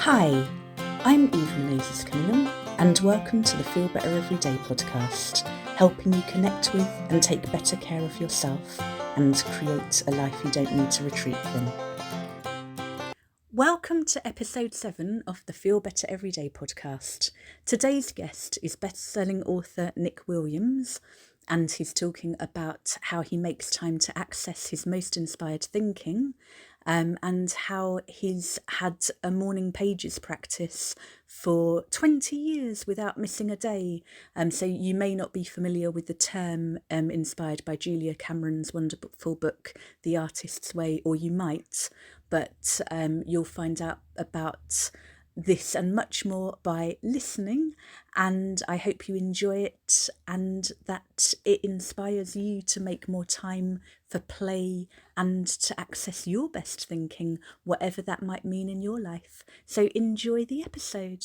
Hi, I'm Eve Menezes Cunningham, and welcome to the Feel Better Everyday podcast, helping you connect with and take better care of yourself and create a life you don't need to retreat from. Welcome to episode 7 of the Feel Better Everyday podcast. Today's guest is best-selling author Nick Williams, and he's talking about how he makes time to access his most inspired thinking, and how he's had a morning pages practice for 20 years without missing a day. So you may not be familiar with the term inspired by Julia Cameron's wonderful book, The Artist's Way, or you might, but you'll find out about this and much more by listening, and I hope you enjoy it and that it inspires you to make more time for play and to access your best thinking, whatever that might mean in your life. So enjoy the episode.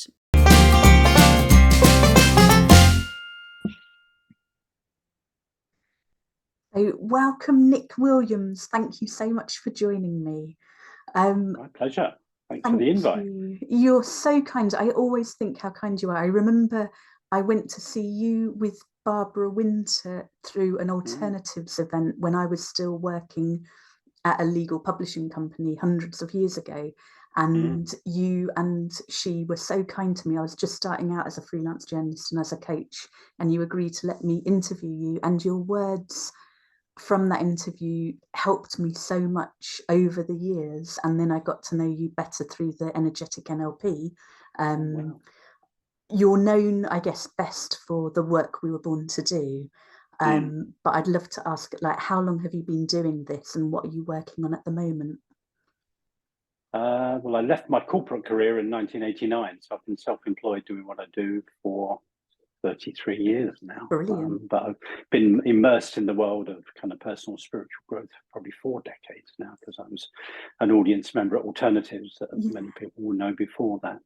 So welcome, Nick Williams. Thank you so much for joining me. My pleasure. Thanks for the invite. You're so kind. I always think how kind you are. I remember I went to see you with Barbara Winter through an alternatives event when I was still working at a legal publishing company hundreds of years ago. And you and she were so kind to me. I was just starting out as a freelance journalist and as a coach, and you agreed to let me interview you, and your words from that interview helped me so much over the years, and then I got to know you better through the Energetic NLP. Wow. You're known, I guess, best for the work we were born to do, but I'd love to ask, like, how long have you been doing this and what are you working on at the moment? Well, I left my corporate career in 1989, so I've been self-employed doing what I do for 33 years now. Brilliant. But I've been immersed in the world of kind of personal spiritual growth for probably 4 decades now, because I was an audience member at Alternatives that many people will know before that.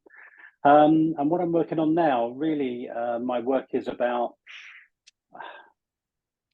And what I'm working on now, really, my work is about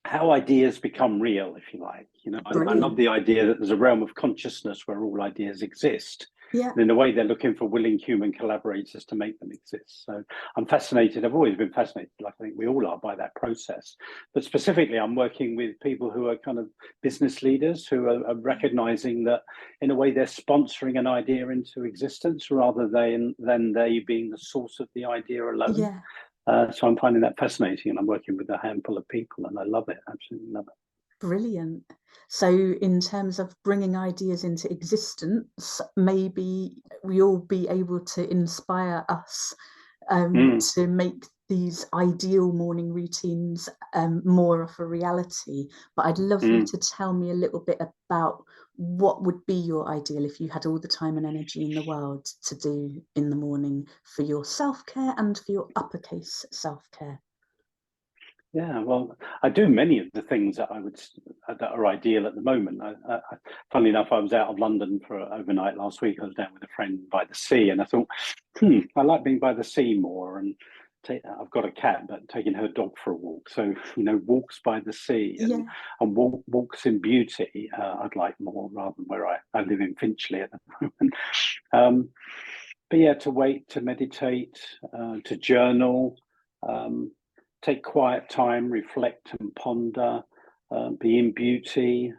how ideas become real, if you like. You know, I love the idea that there's a realm of consciousness where all ideas exist. Yeah. And in a way, they're looking for willing human collaborators to make them exist. So I'm fascinated. I've always been fascinated, like I think we all are, by that process. But specifically, I'm working with people who are kind of business leaders who are recognizing that, in a way, they're sponsoring an idea into existence rather than they being the source of the idea alone. Yeah. So I'm finding that fascinating, and I'm working with a handful of people, and I love it. Absolutely love it. Brilliant. So in terms of bringing ideas into existence, maybe we'll be able to inspire us to make these ideal morning routines more of a reality. But I'd love you to tell me a little bit about what would be your ideal if you had all the time and energy in the world to do in the morning for your self-care and for your uppercase self-care. Yeah, well, I do many of the things that that are ideal at the moment. Funnily enough, I was out of London for overnight last week. I was down with a friend by the sea, and I thought, I like being by the sea more. And I've got a cat, but taking her dog for a walk. So, you know, walks by the sea and walks in beauty, I'd like more, rather than where I live in Finchley at the moment. But yeah, to wait, to meditate, to journal, take quiet time, reflect and ponder, be in beauty,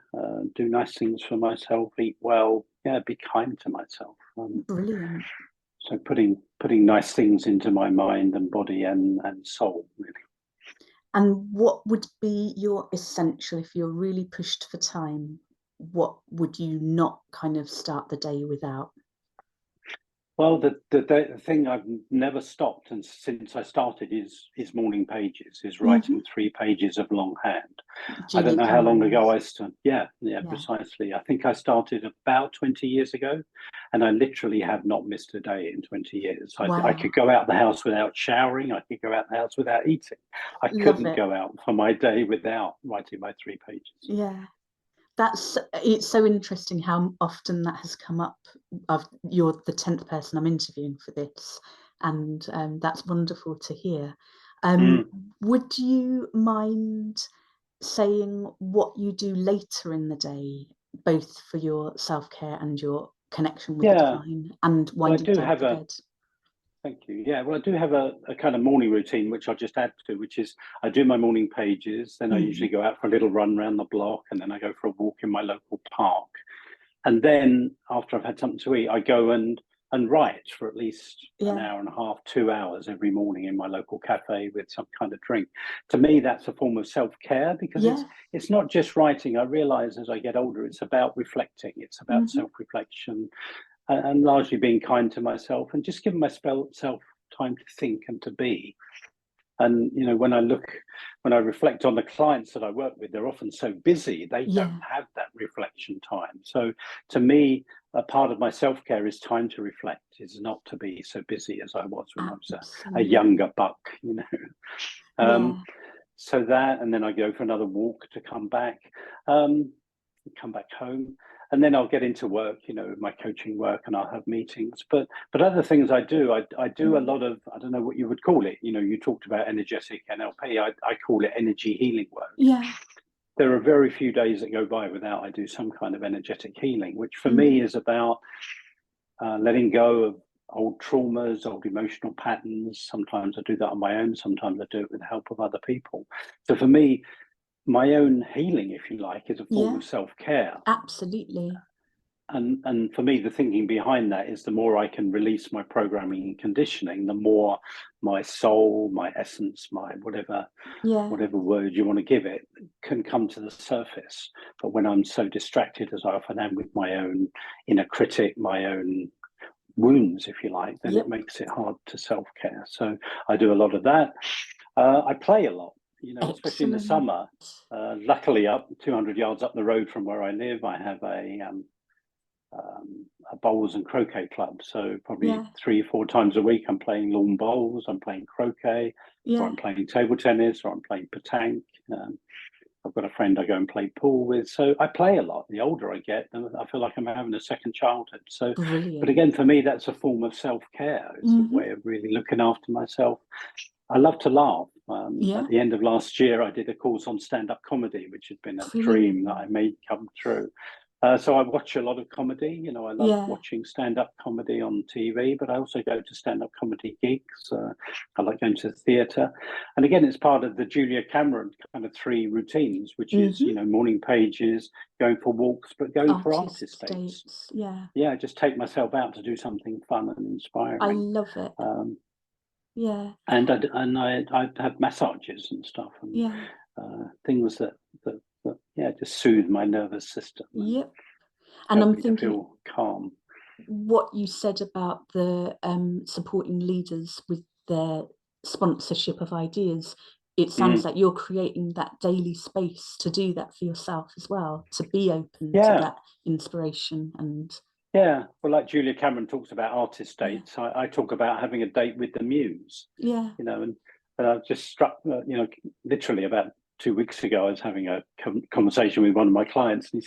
do nice things for myself, eat well, be kind to myself. Brilliant. So putting nice things into my mind and body and soul, really. And what would be your essential if you're really pushed for time? What would you not kind of start the day without? Well, the thing I've never stopped, and since I started, is morning pages, is writing 3 pages of longhand. I don't know how long ago I started. Yeah, precisely. I think I started about 20 years ago, and I literally have not missed a day in 20 years. I could go out the house without showering. I could go out the house without eating. I couldn't go out for my day without writing my 3 pages. Yeah. It's so interesting how often that has come up. You're the 10th person I'm interviewing for this, and that's wonderful to hear. Would you mind saying what you do later in the day, both for your self-care and your connection with the Yeah. divine and Well, I winding do down have for a bed. Thank you. Yeah, well, I do have a kind of morning routine, which I'll just add to, which is I do my morning pages, then I usually go out for a little run around the block, and then I go for a walk in my local park. And then after I've had something to eat, I go and write for at least an Yeah. hour and a half, 2 hours every morning in my local cafe with some kind of drink. To me, that's a form of self-care because Yeah. it's not just writing. I realize as I get older, it's about reflecting. It's about self-reflection and largely being kind to myself and just giving myself time to think and to be. And you know, when I reflect on the clients that I work with, they're often so busy they Yeah. don't have that reflection time. So to me, a part of my self-care is time to reflect, is not to be so busy as I was when I was a Absolutely. younger buck, you know. Yeah. So that, and then I go for another walk to come back home, and then I'll get into work, you know, my coaching work, and I'll have meetings. But other things I do, I do a lot of, I don't know what you would call it. You know, you talked about energetic NLP. I call it energy healing work. Yeah. There are very few days that go by without I do some kind of energetic healing, which for me is about letting go of old traumas, old emotional patterns. Sometimes I do that on my own. Sometimes I do it with the help of other people. So for me, my own healing, if you like, is a form of self-care. Absolutely. And for me, the thinking behind that is the more I can release my programming and conditioning, the more my soul, my essence, my whatever word you want to give it, can come to the surface. But when I'm so distracted, as I often am, with my own inner critic, my own wounds, if you like, then it makes it hard to self-care. So I do a lot of that. I play a lot, you know, especially in the summer. Luckily, up 200 yards up the road from where I live, I have a bowls and croquet club. So probably 3-4 times a week, I'm playing lawn bowls, I'm playing croquet, or I'm playing table tennis, or I'm playing petanque. I've got a friend I go and play pool with. So I play a lot. The older I get, I feel like I'm having a second childhood. So, but again, for me, that's a form of self-care. It's a way of really looking after myself. I love to laugh. At the end of last year, I did a course on stand-up comedy, which has been a dream that I made come true. So I watch a lot of comedy. You know, I love watching stand-up comedy on TV, but I also go to stand-up comedy gigs. I like going to the theatre. And again, it's part of the Julia Cameron kind of 3 routines, which is, you know, morning pages, going for walks, but going for artist dates. Yeah, just take myself out to do something fun and inspiring. I love it. And I have massages and stuff, and things that just soothe my nervous system. And I'm to thinking, feel calm. What you said about the supporting leaders with their sponsorship of ideas, it sounds like you're creating that daily space to do that for yourself as well, to be open to that inspiration. And well, like Julia Cameron talks about artist dates, I talk about having a date with the muse. You know, and I've just struck, you know, literally about 2 weeks ago, I was having a conversation with one of my clients, and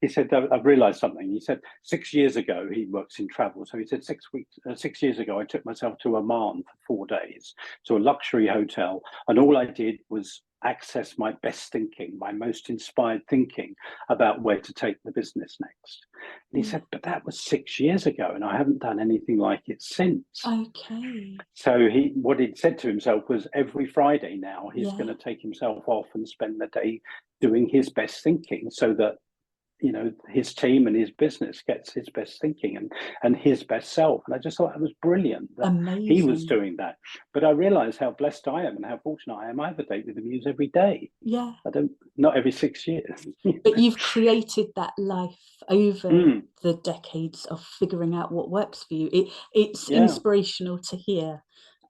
he said, I've realized something. He said 6 years ago, he works in travel. So he said 6 years ago, I took myself to Oman for 4 days, to a luxury hotel. And all I did was access my best thinking, my most inspired thinking about where to take the business next. And he said, but that was 6 years ago, and I haven't done anything like it since. So what he'd said to himself was every Friday now, he's going to take himself off and spend the day doing his best thinking, so that, you know, his team and his business gets his best thinking and his best self. And I just thought it was brilliant that he was doing that. But I realized how blessed I am and how fortunate I am. I have a date with the muse every day. Not every 6 years. But you've created that life over the decades of figuring out what works for you. It's inspirational to hear.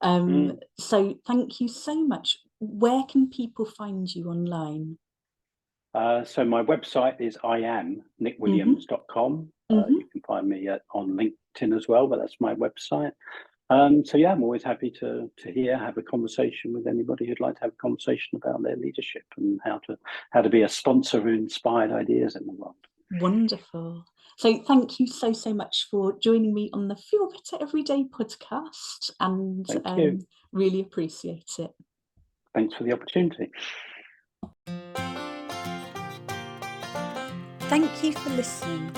So thank you so much. Where can people find you online? So my website is iamnickwilliams.com. You can find me on LinkedIn as well, but that's my website. So yeah, I'm always happy to have a conversation with anybody who'd like to have a conversation about their leadership and how to be a sponsor of inspired ideas in the world. Wonderful. So thank you so much for joining me on the Feel Better Everyday podcast, and really appreciate it. Thanks for the opportunity. Thank you for listening.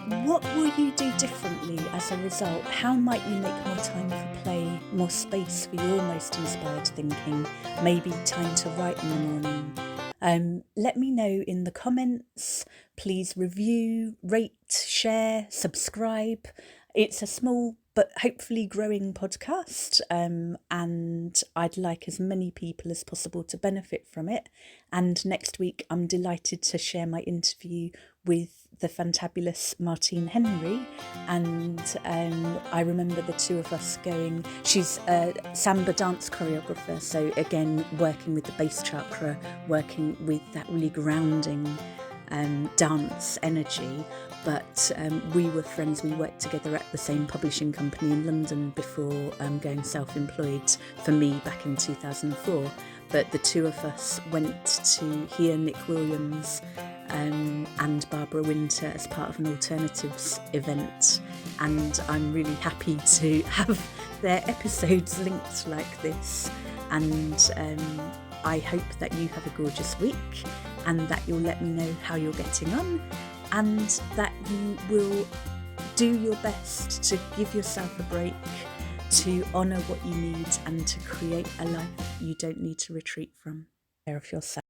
What will you do differently as a result? How might you make more time for play, more space for your most inspired thinking, maybe time to write in the morning? Let me know in the comments. Please review, rate, share, subscribe. It's a small but hopefully growing podcast, and I'd like as many people as possible to benefit from it. And next week, I'm delighted to share my interview with the fantabulous Martine Henry, and I remember the two of us going. She's a samba dance choreographer, so again working with the base chakra, working with that really grounding dance energy. But we were friends. We worked together at the same publishing company in London before going self-employed for me back in 2004. But the two of us went to hear Nick Williams and Barbara Winter as part of an alternatives event, and I'm really happy to have their episodes linked like this. And I hope that you have a gorgeous week, and that you'll let me know how you're getting on, and that you will do your best to give yourself a break, to honour what you need, and to create a life you don't need to retreat from. Care of yourself.